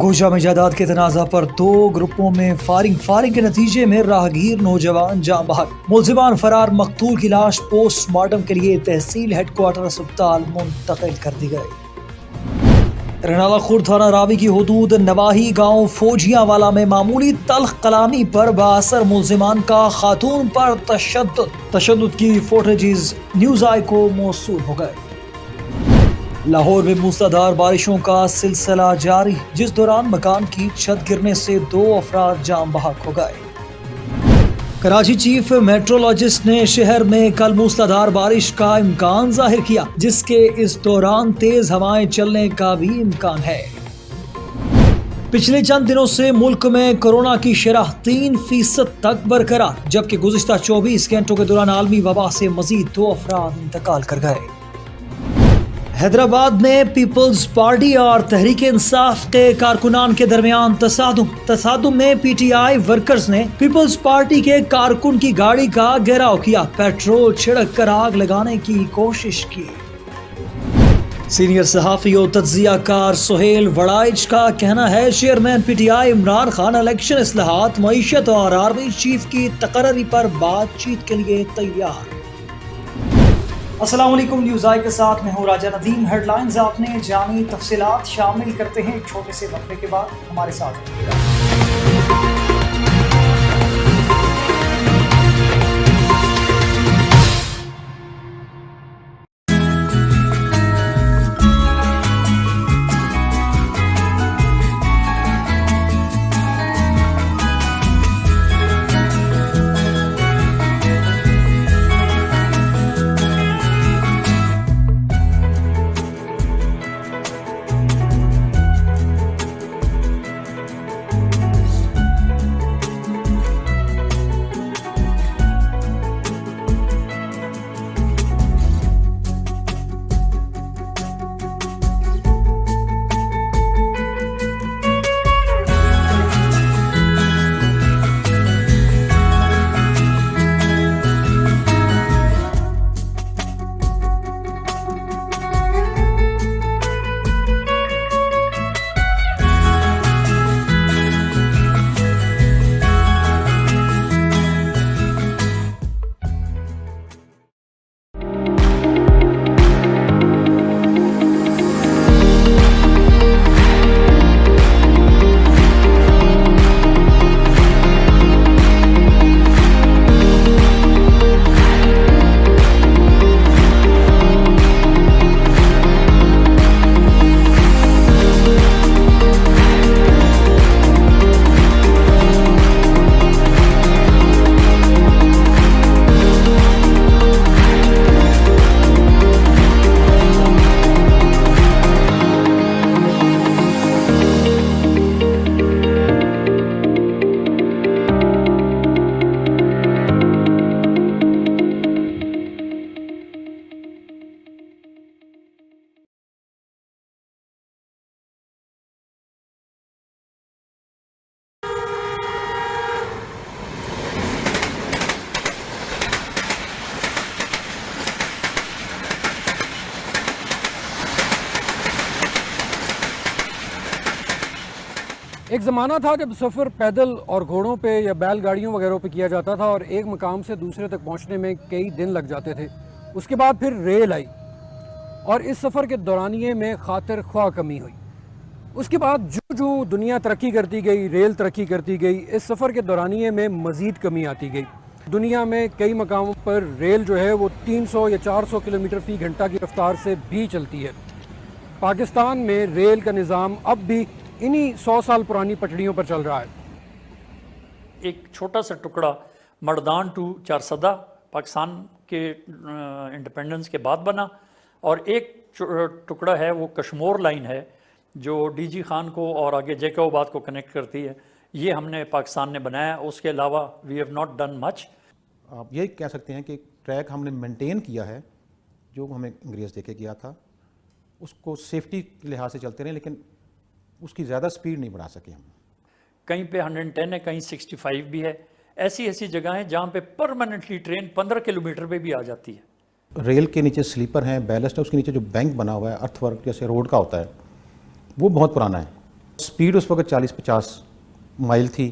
गोजा में जायदाद के तनाजा पर दो ग्रुपों में फायरिंग के नतीजे में राहगीर नौजवान जान बहक। मुलजिमान फरार मकतूल की लाश पोस्टमार्टम के लिए तहसील हेडक्वार्टर अस्पताल मुंतकिल कर दी गई। रनाला खुर्द थाना रावी की हुदूद नवाही गांव फौजियावाला में मामूली तल्ख कलामी पर बासर मुलजिमान का खातून पर तशद्दुद की फुटेजेस न्यूज़ आई को मौसूल हो गए। लाहौर में मूसलाधार बारिशों का सिलसिला जारी, जिस दौरान मकान की छत गिरने से 2 अफराद जान बहक हो गए। कराची चीफ मेट्रोलॉजिस्ट ने शहर में कल मूसलाधार बारिश का इम्कान जाहिर किया, जिसके इस दौरान तेज हवाएं चलने का भी इम्कान है। पिछले चंद दिनों से मुल्क में कोरोना की शरह 3% तक बरकरार, जबकि गुज़िश्ता 24 घंटों के दौरान आलमी वबा से मजीद 2 अफराद इंतकाल कर गए। हैदराबाद में पीपल्स पार्टी और तहरीक इंसाफ के कारकुनान के दरमियान तसादुम में पीटीआई वर्कर्स ने पीपल्स पार्टी के कारकुन की गाड़ी का घेराव किया, पेट्रोल छिड़क कर आग लगाने की कोशिश की। सीनियर सहाफ़ी और तज्ज़ियाकार सुहेल वड़ाइच का कहना है, chairman PTI Imran Khan election इस्लाहात, मईशत और आर्मी चीफ की तकर्री पर बातचीत के लिए तैयार। अस्सलाम वालेकुम, न्यूज़ आई के साथ मैं हूँ राजा नदीम। हेडलाइंस आपने जानी, तफसीलात शामिल करते हैं एक छोटे से वक्फे के बाद। हमारे साथ रहिएगा। एक ज़माना था जब सफ़र पैदल और घोड़ों पे या बैलगाड़ियों वगैरह पे किया जाता था और एक मकाम से दूसरे तक पहुंचने में कई दिन लग जाते थे। उसके बाद फिर रेल आई और इस सफ़र के दौरानिए में खातिर ख्वाह कमी हुई। उसके बाद जो दुनिया तरक्की करती गई, रेल तरक्की करती गई, इस सफ़र के दौरानिए में मज़ीद कमी आती गई। दुनिया में कई मकामों पर रेल जो है वो 300 या 400 किलोमीटर फ़ी घंटा की रफ्तार से भी चलती है। पाकिस्तान में रेल का निज़ाम अब भी इन्हीं 100 साल पुरानी पटड़ियों पर चल रहा है। एक छोटा सा टुकड़ा मर्दान टू चारसदा पाकिस्तान के इंडिपेंडेंस के बाद बना, और एक टुकड़ा है वो कश्मोर लाइन है जो डीजी खान को और आगे जैकोबाद को कनेक्ट करती है। ये हमने पाकिस्तान ने बनाया, उसके अलावा we have not done much. आप यही कह सकते हैं कि ट्रैक हमने मेंटेन किया है जो हमें अंग्रेज़ देके किया था, उसको सेफ्टी के लिहाज से चलते रहे, लेकिन उसकी ज़्यादा स्पीड नहीं बढ़ा सके हम। कहीं पे 110 है, कहीं 65 भी है। ऐसी ऐसी जगह हैं जहाँ पे परमानेंटली ट्रेन 15 किलोमीटर पे भी आ जाती है। रेल के नीचे स्लीपर हैं, बैलेस्ट है, उसके नीचे जो बैंक बना हुआ है अर्थवर्क जैसे रोड का होता है, वो बहुत पुराना है। स्पीड उस वक्त 40-50 माइल थी,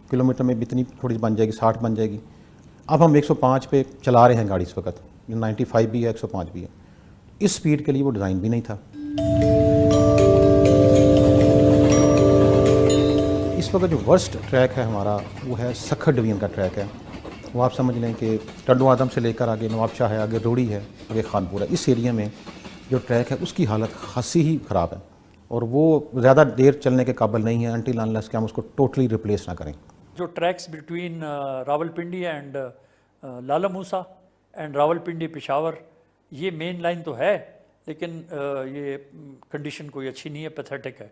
किलोमीटर में भी इतनी थोड़ी बन जाएगी, 60 बन जाएगी। अब हम 105 पे चला रहे हैं गाड़ी इस वक्त, 95 भी है, 105 भी है। इस स्पीड के लिए वो डिज़ाइन भी नहीं था। इस वक्त जो वर्स्ट ट्रैक है हमारा वो है सखर डिवीज़न का ट्रैक है। वो आप समझ लें कि टड्डो आदम से लेकर आगे नवाबशाह है, आगे रोड़ी है, आगे खानपुर है। इस एरिया में जो ट्रैक है उसकी हालत खासी ही ख़राब है और वो ज़्यादा देर चलने के काबिल नहीं है अनटिल अनलेस कि हम उसको टोटली रिप्लेस ना करें। जो tracks between Rawalpindi and Lala Musa and Rawalpindi Peshawar, ये मेन लाइन तो है लेकिन ये कंडीशन कोई अच्छी नहीं है, पैथेटिक है।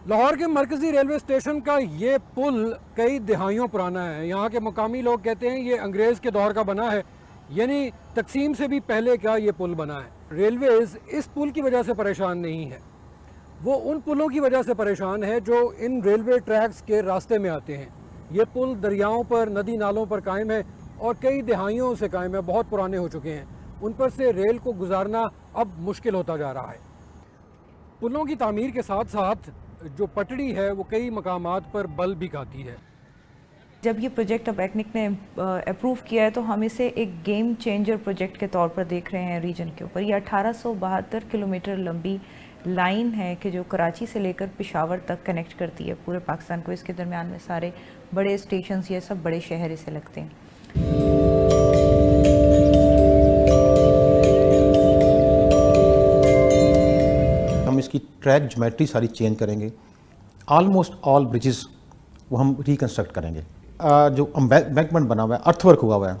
लाहौर के मरकजी रेलवे स्टेशन का ये पुल कई दहाइयों पुराना है। यहाँ के मुकामी लोग कहते हैं ये अंग्रेज़ के दौर का बना है, यानी तकसीम से भी पहले का ये पुल बना है। रेलवेज़ इस पुल की वजह से परेशान नहीं है, वो उन पुलों की वजह से परेशान है जो इन रेलवे ट्रैक्स के रास्ते में आते हैं। ये पुल दरियाओं पर, नदी नालों पर कायम है और कई दहाइयों से कायम है, बहुत पुराने हो चुके हैं। उन पर से रेल को गुजारना अब मुश्किल होता जा रहा है। पुलों की तामीर के साथ साथ जो पटड़ी है वो कई मकामात पर बल भी खाती है। जब ये प्रोजेक्ट अब एक्निक ने अप्रूव किया है तो हम इसे एक गेम चेंजर प्रोजेक्ट के तौर पर देख रहे हैं रीजन के ऊपर। ये 1872 किलोमीटर लंबी लाइन है कि जो कराची से लेकर पेशावर तक कनेक्ट करती है पूरे पाकिस्तान को। इसके दरमियान में सारे बड़े स्टेशंस, ये सब बड़े शहर इसे लगते हैं। हम इसकी ट्रैक ज्योमेट्री सारी चेंज करेंगे। ऑलमोस्ट ऑल ब्रिजेस वो हम रिकन्स्ट्रक्ट करेंगे। जो एम्बैंकमेंट बना हुआ है, अर्थवर्क हुआ हुआ है,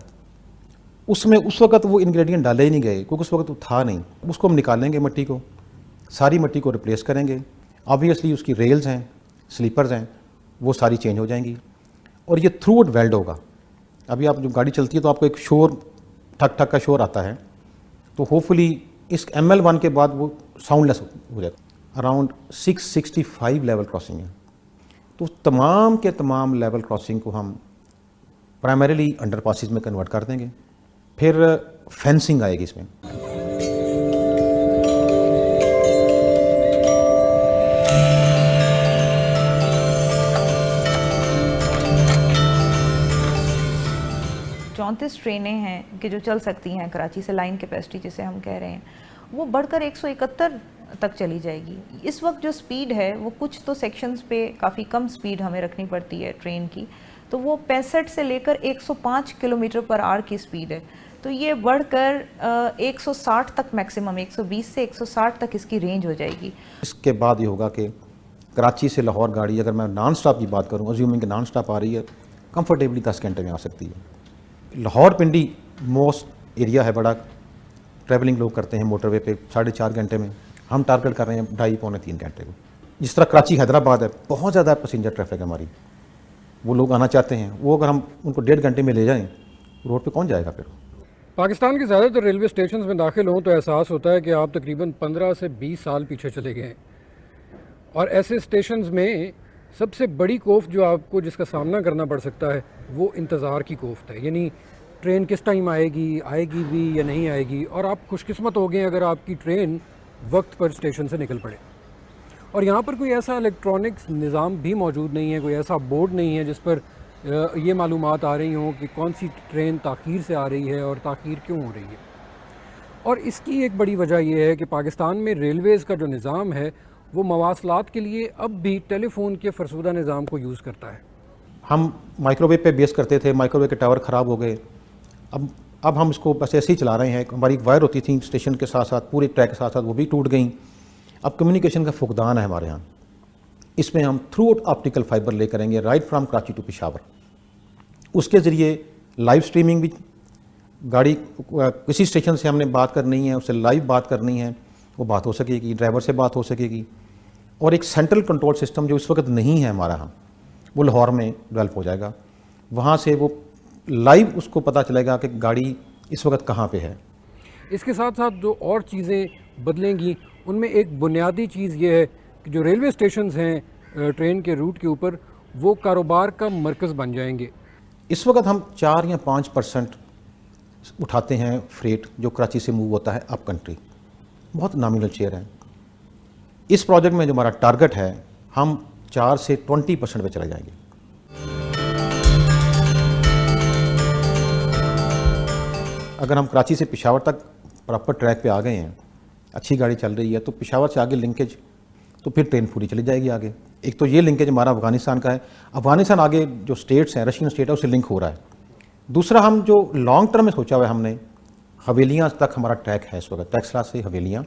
उसमें उस वक्त वो इंग्रेडिएंट डाले ही नहीं गए क्योंकि उस वक्त वो था नहीं। उसको हम निकालेंगे, मट्टी को, सारी मट्टी को रिप्लेस करेंगे। ऑब्वियसली उसकी रेल्स हैं, स्लीपर्स हैं, वो सारी चेंज हो जाएंगी और ये थ्रू आउट वेल्ड होगा। अभी आप जो गाड़ी चलती है तो आपको एक शोर, ठक ठक का शोर आता है, तो होपफुली इस ML1 के बाद वो साउंडलेस हो जाएगा। अराउंड 665 लेवल क्रॉसिंग है, तो तमाम के तमाम लेवल क्रॉसिंग को हम प्राइमरीली अंडर पासिस में कन्वर्ट कर देंगे। फिर फेंसिंग आएगी इसमें। ट्रेनें हैं कि जो चल सकती हैं कराची से, लाइन कैपेसिटी जिसे हम कह रहे हैं, वो बढ़कर 171 तक चली जाएगी। इस वक्त जो स्पीड है वो कुछ तो सेक्शंस पे काफ़ी कम स्पीड हमें रखनी पड़ती है ट्रेन की, तो वो 65 से लेकर 105 किलोमीटर पर आवर की स्पीड है। तो ये बढ़कर 160 तक मैक्सिमम, 120 से 160 तक इसकी रेंज हो जाएगी। इसके बाद ये होगा कि कराची से लाहौर गाड़ी, अगर मैं नॉन स्टॉप की बात करूँ, अज्यूमिंग कि नॉन स्टॉप आ रही है, कंफर्टेबली 10 घंटे में आ सकती है। लाहौर पिंडी मोस्ट एरिया है बड़ा, ट्रैवलिंग लोग करते हैं मोटरवे पे 4.5 घंटे में। हम टारगेट कर रहे हैं 2.5-3 घंटे को। जिस तरह कराची हैदराबाद है, बहुत ज़्यादा पैसेंजर ट्रैफिक है हमारी, वो लोग आना चाहते हैं, वो अगर हम उनको 1.5 घंटे में ले जाएं, रोड पे कौन जाएगा फिर? पाकिस्तान के ज़्यादातर रेलवे स्टेशन में दाखिल हों तो एहसास होता है कि आप तकरीबन 15 से 20 साल पीछे चले गए हैं। और ऐसे स्टेशंस में सबसे बड़ी कोफ जो आपको जिसका सामना करना पड़ सकता है वो इंतज़ार की कोफ्त है, यानी ट्रेन किस टाइम आएगी भी या नहीं आएगी। और आप खुशकिस्मत हो गए अगर आपकी ट्रेन वक्त पर स्टेशन से निकल पड़े। और यहाँ पर कोई ऐसा इलेक्ट्रॉनिक्स निज़ाम भी मौजूद नहीं है, कोई ऐसा बोर्ड नहीं है जिस पर ये मालूमात आ रही हों कि कौन सी ट्रेन ताख़ीर से आ रही है और ताख़ीर क्यों हो रही है। और इसकी एक बड़ी वजह यह है कि पाकिस्तान में रेलवेज़ का जो निज़ाम है वो मवासलात के लिए अब भी टेलीफोन के फरसूदा निज़ाम को यूज़ करता है। हम माइक्रोवेव पे बेस करते थे, माइक्रोवेव के टावर ख़राब हो गए, अब हम इसको बस ऐसे ही चला रहे हैं। हमारी एक वायर होती थी स्टेशन के साथ साथ, पूरे ट्रैक के साथ साथ, वो भी टूट गई। अब कम्युनिकेशन का फुकदान है हमारे यहाँ। इसमें हम थ्रू आउट ऑप्टिकल फाइबर ले करेंगे, right from Karachi to Peshawar. उसके ज़रिए लाइव स्ट्रीमिंग भी, गाड़ी किसी स्टेशन से हमने बात करनी है, उससे लाइव बात करनी है, वो बात हो सकेगी, ड्राइवर से बात हो सकेगी। और एक सेंट्रल कंट्रोल सिस्टम जो इस वक्त नहीं है हमारा यहाँ, वो लाहौर में डेवलप हो जाएगा। वहाँ से वो लाइव उसको पता चलेगा कि गाड़ी इस वक्त कहाँ पे है। इसके साथ साथ जो और चीज़ें बदलेंगी उनमें एक बुनियादी चीज़ ये है कि जो रेलवे स्टेशंस हैं ट्रेन के रूट के ऊपर, वो कारोबार का मरकज़ बन जाएंगे। इस वक्त हम 4 या 5% उठाते हैं फ्रेट जो कराची से मूव होता है अप कंट्री, बहुत नॉमिनल शेयर है। इस प्रोजेक्ट में जो हमारा टारगेट है, हम 4 से 20% पे चले जाएंगे। अगर हम कराची से पेशावर तक प्रॉपर ट्रैक पे आ गए हैं, अच्छी गाड़ी चल रही है, तो पेशावर से आगे लिंकेज, तो फिर ट्रेन पूरी चली जाएगी आगे। एक तो ये लिंकेज हमारा अफगानिस्तान का है, अफगानिस्तान आगे जो स्टेट्स हैं, रशियन स्टेट है, उससे लिंक हो रहा है। दूसरा, हम जो लॉन्ग टर्म में सोचा हुआ है हमने, हवेलियाँ तक हमारा ट्रैक है इस वक्त, टैक्सला से हवेलियाँ,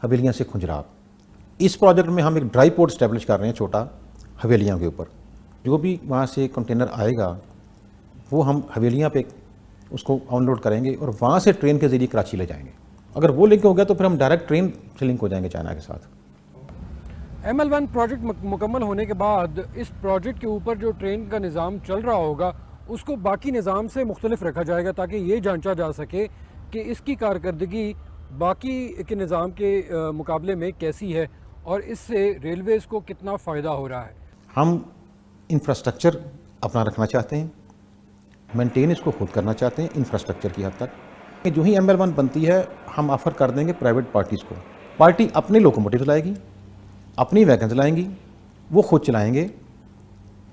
हवेलियाँ से खुंजराब। इस प्रोजेक्ट में हम एक ड्राई पोर्ट स्टैब्लिश कर रहे हैं छोटा हवेलियाँ के ऊपर। जो भी वहाँ से कंटेनर आएगा वो हम हवेलियाँ पे उसको अनलोड करेंगे और वहाँ से ट्रेन के ज़रिए कराची ले जाएंगे। अगर वो लिंक हो गया तो फिर हम डायरेक्ट ट्रेन से लिंक हो जाएंगे चाइना के साथ। ML1 प्रोजेक्ट मुकम्मल होने के बाद इस प्रोजेक्ट के ऊपर जो ट्रेन का निज़ाम चल रहा होगा उसको बाकी निज़ाम से मुख्तलिफ रखा जाएगा, ताकि ये जांचा जा सके कि इसकी कारकर्दगी बाकी के निज़ाम के मुकाबले में कैसी है और इससे रेलवेज़ को कितना फ़ायदा हो रहा है। हम इंफ्रास्ट्रक्चर अपना रखना चाहते हैं, मेंटेन इसको खुद करना चाहते हैं इंफ्रास्ट्रक्चर की हद तक। कि जो ही ML1 बनती है हम ऑफ़र कर देंगे प्राइवेट पार्टीज़ को। पार्टी अपने लोकोमोटिव लाएगी, अपनी वैगन लाएंगी, वो खुद चलाएंगे।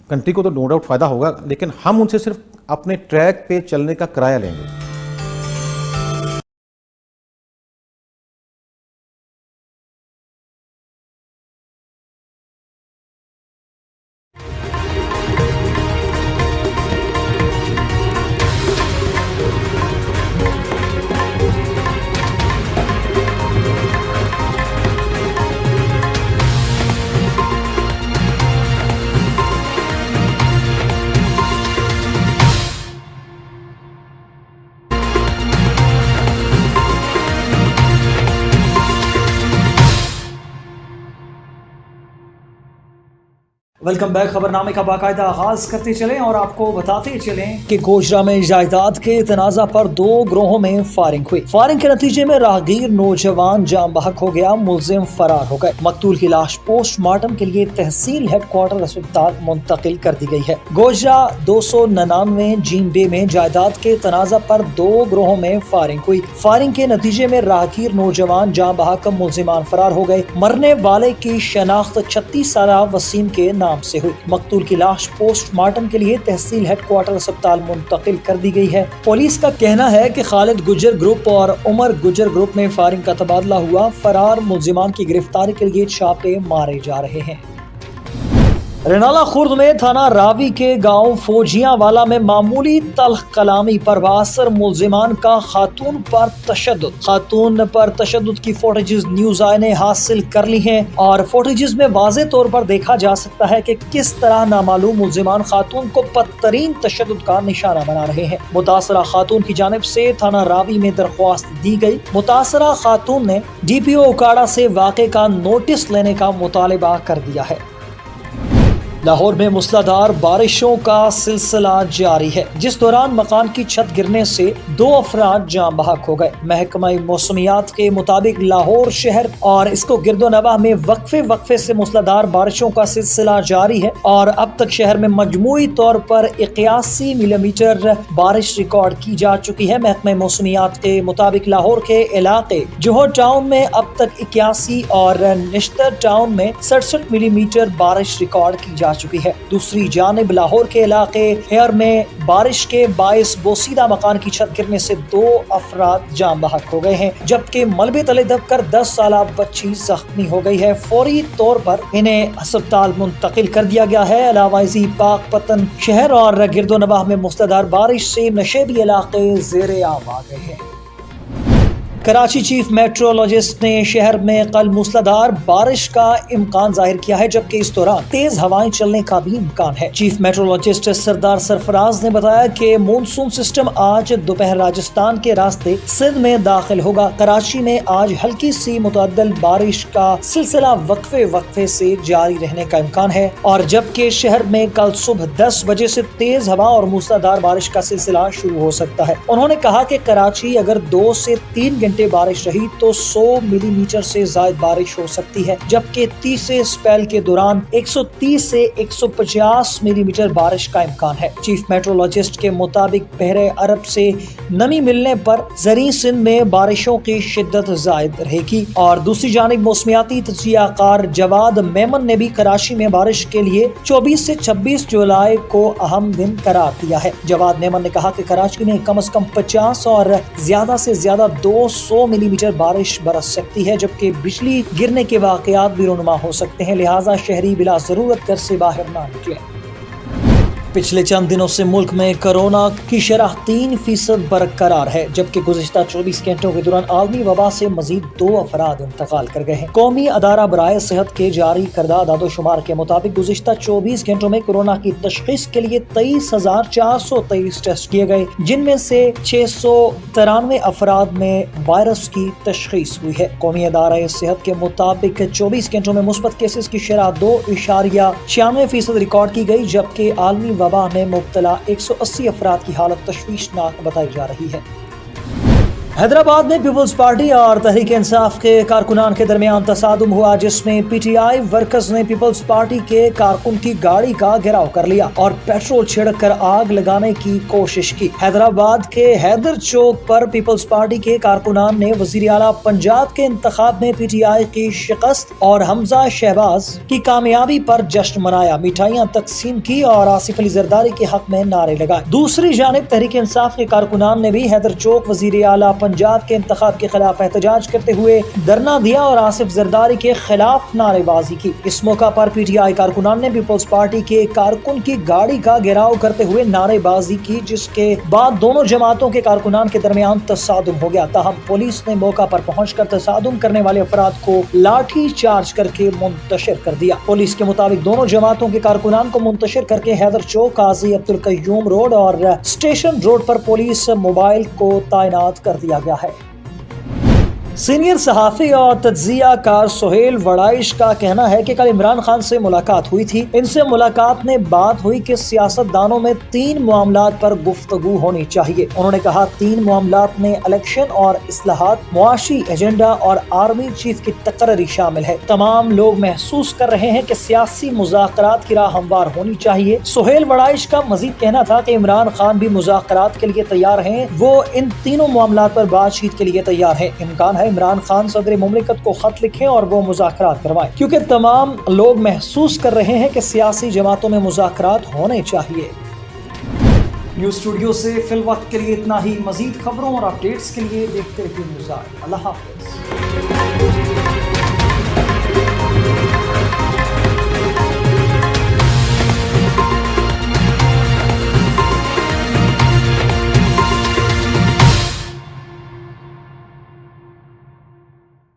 कंट्री को तो नो डाउट फ़ायदा होगा, लेकिन हम उनसे सिर्फ अपने ट्रैक पे चलने का किराया लेंगे। Welcome back. खबरनामे का बाकायदा आगाज करते चलें और आपको बताते चलें कि गोजरा में जायदाद के तनाजा पर 2 ग्रोहों में फायरिंग हुई। फायरिंग के नतीजे में राहगीर नौजवान जाम बहक हो गया, मुलजिम फरार हो गए। मकतूल की लाश पोस्टमार्टम के लिए तहसील हेडक्वार्टर अस्पताल मुंतकिल कर दी गई है। गोजरा 299 जीन बे में जायदाद के तनाजा पर 2 ग्रोहों में फायरिंग हुई। फायरिंग के नतीजे में राहगीर नौजवान जाम बहक, मुलजिमान फरार हो गए। मरने वाले की शनाख्त 36 साला वसीम के नाम से हुई। मकतूल की लाश पोस्टमार्टम के लिए तहसील हेडक्वार्टर अस्पताल मुंतकिल कर दी गई है। पुलिस का कहना है कि खालिद गुजर ग्रुप और उमर गुजर ग्रुप में फायरिंग का तबादला हुआ। फरार मुलजिमान की गिरफ्तारी के लिए छापे मारे जा रहे हैं। रनाला खुर्द में थाना रावी के गांव फौजियावाला में मामूली तल्ख कलामी पर बासर मुलजिमान का खातून पर तशद्दुद की फुटेजेस न्यूज आई ने हासिल कर ली हैं और फुटेजेस में वाज़े तौर पर देखा जा सकता है कि किस तरह नामालूम मुलजिमान खातून को बदतरीन तशद्दुद का निशाना बना रहे हैं। मुतासरा खातून की जानिब से थाना रावी में दरख्वास्त दी गई। मुतासरा खातून ने DPO उकाड़ा से वाक़े का नोटिस लेने का मुतालिबा कर दिया है। लाहौर में मूसलाधार बारिशों का सिलसिला जारी है, जिस दौरान मकान की छत गिरने से 2 अफराद जाम बहक हो गए। महकमा मौसमियात के मुताबिक लाहौर शहर और इसको गिरदोनवाह में वक्फे से मूसलाधार बारिशों का सिलसिला जारी है और अब तक शहर में मजमूई तौर पर 81 मिलीमीटर बारिश रिकॉर्ड की जा चुकी है। महकमा मौसमियात के मुताबिक लाहौर के इलाके जोहर टाउन में अब तक 81 और निश्तर टाउन में 67 मिलीमीटर बारिश रिकॉर्ड की जा चुकी है। दूसरी जानिब लाहौर के इलाके हेयर में बारिश के बायस बोसीदा मकान की छत गिरने से 2 अफराद जाम बहक हो गए हैं, जबकि मलबे तले दबकर 10 साला बच्ची जख्मी हो गई है। फौरी तौर पर इन्हें अस्पताल मुंतकिल कर दिया गया है। अलावाइजी पाकपतन शहर और गिरदोनवाह में मूसलाधार बारिश से नशेबी इलाके ज़ेरे आब आ गए हैं। कराची चीफ मेट्रोलॉजिस्ट ने शहर में कल मूसलाधार बारिश का इम्कान जाहिर किया है, जबकि इस दौरान तेज हवाएं चलने का भी इम्कान है। चीफ मेट्रोलॉजिस्ट सरदार सरफराज ने बताया कि मॉनसून सिस्टम आज दोपहर राजस्थान के रास्ते सिंध में दाखिल होगा। कराची में आज हल्की सी मुतअद्दिल बारिश का सिलसिला वक्फे से जारी रहने का इम्कान है और जबकि शहर में कल सुबह 10 बजे से तेज हवा और मूसलाधार बारिश का सिलसिला शुरू हो सकता है। उन्होंने कहा कि कराची अगर 2 से 3 घंटे घंटे बारिश रही तो 100 मिलीमीटर से ज्यादा बारिश हो सकती है, जबकि 30 स्पेल के दौरान 130 से 150 मिलीमीटर बारिश का इम्कान है। चीफ मेट्रोलॉजिस्ट के मुताबिक बहरे अरब से नमी मिलने पर ज़री सिंध में बारिशों की शिद्दत ज़ायद रहेगी। और दूसरी जानिब मौसमियाती तज्ज़ियाकार जवाद मेमन ने भी कराची में बारिश के लिए 24 से 26 जुलाई को अहम दिन करार दिया है। जवाद मेमन ने कहा कि कराची में कम से कम 50 और ज्यादा से ज्यादा 200 मिलीमीटर बारिश बरस सकती है, जबकि बिजली गिरने के वाकयात भी रोनुमा हो सकते हैं, लिहाजा शहरी बिला जरूरत घर से बाहर ना निकले। पिछले चंद दिनों से मुल्क में कोरोना की शरह 3% बरकरार है, जबकि गुज़िश्ता 24 घंटों के दौरान आलमी वबा से मजीद 2 अफराद इंतकाल कर गए हैं। कौमी अदारा बराए सेहत के जारी करदा दादोशुमार के मुताबिक गुज़िश्ता 24 घंटों में कोरोना की तशखीस के लिए 23,423 टेस्ट किए गए, जिनमें से 693 अफराद में वायरस की तशखीस हुई है। कौमी अदारा सेहत के मुताबिक 24 घंटों में मुस्बत केसेस की शरह 2.96% रिकॉर्ड की गई, जबकि आलमी वबा में मुब्तला 180 अफराद की हालत तशवीशनाक बताई जा रही है। हैदराबाद में पीपल्स पार्टी और तहरीक इंसाफ के कारकुनान के दरमियान तसादुम हुआ, जिसमें पीटीआई वर्कर्स ने पीपल्स पार्टी के कारकुन की गाड़ी का घेराव कर लिया और पेट्रोल छिड़ककर आग लगाने की कोशिश की। हैदराबाद के हैदर चौक पर पीपल्स पार्टी के कारकुनान ने वजीर आला पंजाब के इंतखाब में पीटीआई की शिकस्त और हमजा शहबाज की कामयाबी पर जश्न मनाया, मिठाइयाँ तकसीम की और आसिफ अली जरदारी के हक में नारे लगाए। दूसरी जानिब तहरीक इंसाफ के कारकुनान ने भी हैदर चौक वजीर आला पंजाब के इंतखाब के खिलाफ एहतजाज करते हुए धरना दिया और आसिफ जरदारी के खिलाफ नारेबाजी की। इस मौका पर पीटीआई कारकुनान ने पीपल्स पार्टी के कारकुन की गाड़ी का घेराव करते हुए नारेबाजी की, जिसके बाद दोनों जमातों के कारकुनान के दरमियान तसादुम हो गया। ताहम पुलिस ने मौका पर पहुंचकर तसादुम करने वाले अफराद को लाठी चार्ज करके मुंतशिर कर दिया। पुलिस के मुताबिक दोनों जमातों के कारकुनान को मुंतशिर करके हैदर चौक, काजी अब्दुल कय्यूम रोड और स्टेशन रोड पर पुलिस मोबाइल को तैनात कर दिया गया है। सीनियर सहाफ़ी और तज्ज़ियाकार सुहेल वड़ाइश का कहना है कि कल इमरान खान से मुलाकात हुई थी। इनसे मुलाकात में बात हुई कि सियासतदानों में 3 मामलात पर गुफ्तगू होनी चाहिए। उन्होंने कहा 3 मामलात में इलेक्शन और इस्लाहात, मुआशी एजेंडा और आर्मी चीफ की तकर्री शामिल है। तमाम लोग महसूस कर रहे हैं कि सियासी मुज़ाकरात की राह हमवार होनी चाहिए। सुहेल वड़ाइश का मजीद कहना था कि इमरान खान भी मुज़ाकरात के लिए तैयार हैं, वो इन तीनों मामलात पर बातचीत के लिए तैयार है। इम्कान है इमरान खान सदर मुमलिकत को खत लिखें और वो मुज़ाकरात करवाएं, क्योंकि तमाम लोग महसूस कर रहे हैं कि सियासी जमातों में मुज़ाकरात होने चाहिए। न्यूज़ स्टूडियो से फिल वक्त के लिए इतना ही। मजीद खबरों और अपडेट्स के लिए देखते रहिए न्यूज़। अल्लाह हाफ़िज़।